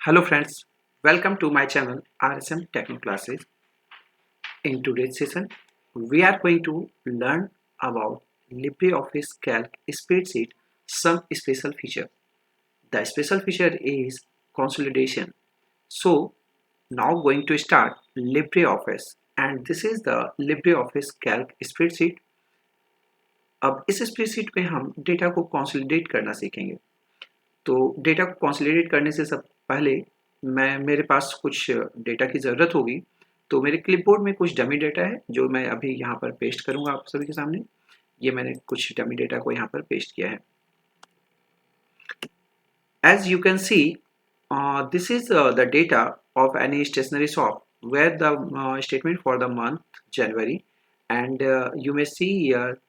Hello friends, welcome to my channel RSM Techno Classes. In today's session, we are going to learn about LibreOffice Calc spreadsheet, some special feature. The special feature is consolidation. So now going to start LibreOffice, and this is the LibreOffice Calc spreadsheet. अब इस spreadsheet में हम data को consolidate करना सीखेंगे। तो data को consolidate करने से सब पहले मेरे पास कुछ डेटा की ज़रूरत होगी। तो मेरे क्लिपबोर्ड में कुछ डमी डेटा है जो मैं अभी यहाँ पर पेस्ट करूँगा आप सभी के सामने। ये मैंने कुछ डमी डेटा को यहाँ पर पेस्ट किया है। As you can see, this is the data of any stationery shop where the statement for the month January, and you may see here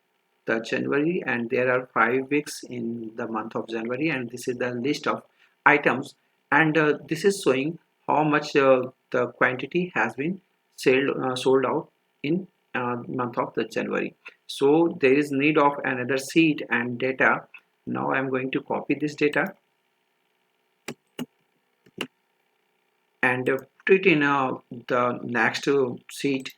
the January, and there are 5 weeks in the month of January, and this is the list of items, and this is showing how much the quantity has been sold out in month of the January. So there is need of another sheet and data. Now I am going to copy this data and put it in the next sheet.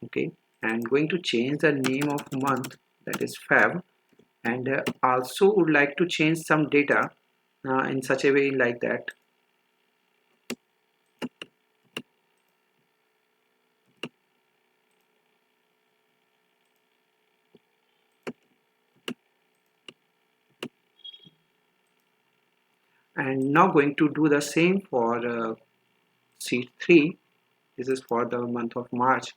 Okay, and going to change the name of month, that is Feb, and also would like to change some data in such a way like that. And now going to do the same for sheet 3. This is for the month of March.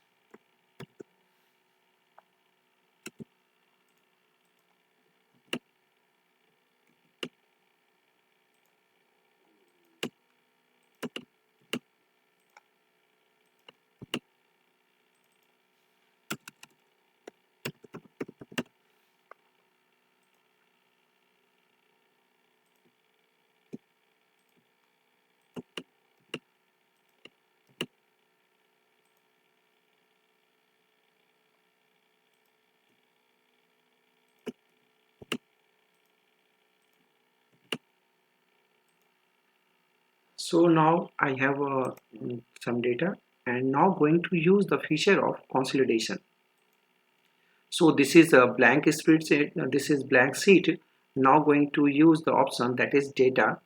So now I have some data, and now going to use the feature of consolidation. So this is a blank spreadsheet, this is blank sheet. Now going to use the option that is data,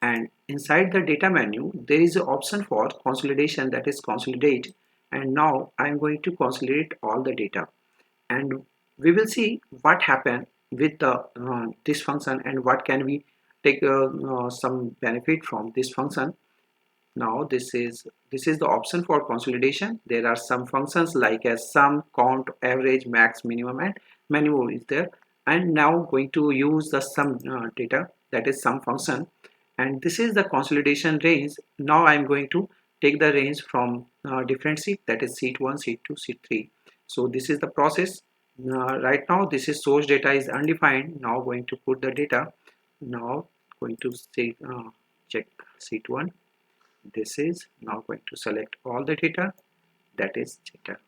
and inside the data menu there is an option for consolidation, that is consolidate. And now I am going to consolidate all the data, and we will see what happened with the this function and what can we take some benefit from this function. Now this is the option for consolidation. There are some functions like as sum, count, average, max, minimum, and many more is there. And now going to use the sum data, that is sum function, and this is the consolidation range. Now I am going to take the range from different sheet, that is sheet 1, sheet 2, sheet 3. So this is the process. Right now this is source data is undefined. Now going to put the data. Now going to say check sheet 1. This is now going to select all the data, that is data,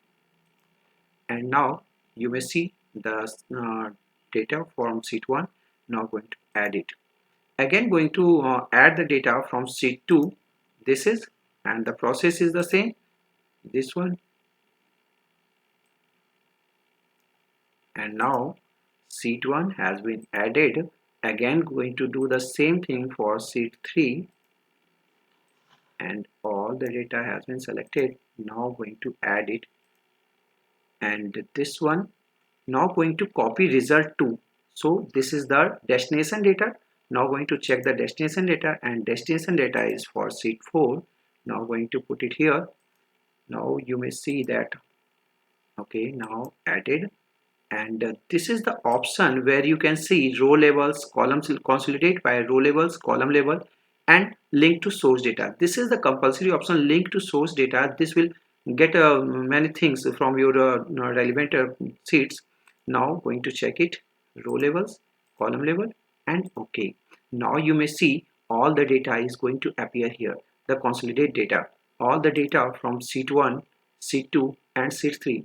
and now you may see the data from sheet 1. Now going to add it again, going to add the data from sheet 2. This is, and the process is the same, this one, and now sheet 1 has been added. Again going to do the same thing for sheet 3, and all the data has been selected. Now going to add it, and this one. Now going to copy result 2. So this is the destination data. Now going to check the destination data, and destination data is for sheet 4. Now going to put it here. Now you may see that, okay, now added, and this is the option where you can see row levels, columns, consolidate by row levels, column level, and link to source data. This is the compulsory option, link to source data. This will get many things from your relevant sheets. Now going to check it, row levels, column level, and okay. Now you may see all the data is going to appear here, the consolidate data, all the data from sheet 1, sheet 2, and sheet 3.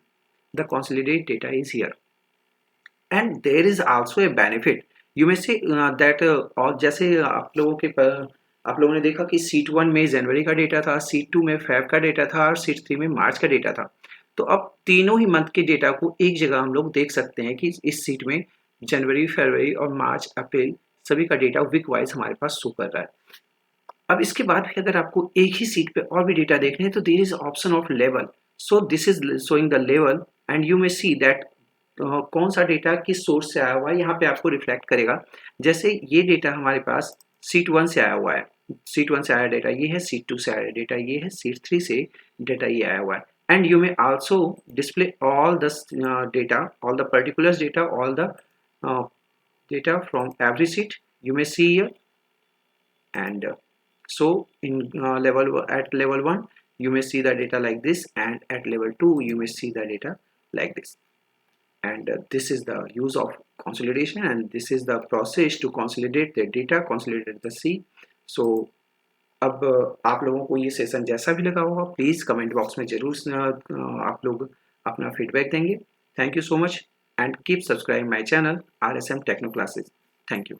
The consolidate data is here. And there is also a benefit, you may say that और जैसे आप लोगों के आप लोगों ने देखा कि सीट 1 में जनवरी का डेटा था, सीट 2 में फेब का डेटा था और सीट 3 में मार्च का डेटा था। तो अब तीनों ही मंथ के डेटा को एक जगह हम लोग देख सकते हैं कि इस सीट में जनवरी, फरवरी और मार्च, अप्रैल सभी का डेटा वीक वाइज हमारे पास शो कर रहा है। अब इसके बाद भी अगर आपको एक ही सीट पे और भी डेटा देखने हैं तो there is option of level. So this is showing the level and you may see that कौन सा डेटा किस सोर्स से आया हुआ है, यहाँ पे आपको रिफ्लेक्ट करेगा। जैसे ये डेटा हमारे पास सीट 1 से आया हुआ है, सीट 1 से आया डेटा ये है, सीट 2 से आया डेटा ये है, सीट 3 से डेटा ये आया हुआ है। And you may also display all the data, all the particulars data, all the data from every seat you may see here. And so in at level 1 you may see the data like this, and at level 2 you may see the data like this. And this is the use of consolidation, and this is the process to consolidate the data, consolidate the C. So अब आप लोगों को ये session जैसा भी लगा होगा please comment box में जरूर आप लोग अपना फीडबैक देंगे। Thank you so much and keep subscribe my channel RSM techno classes. Thank you.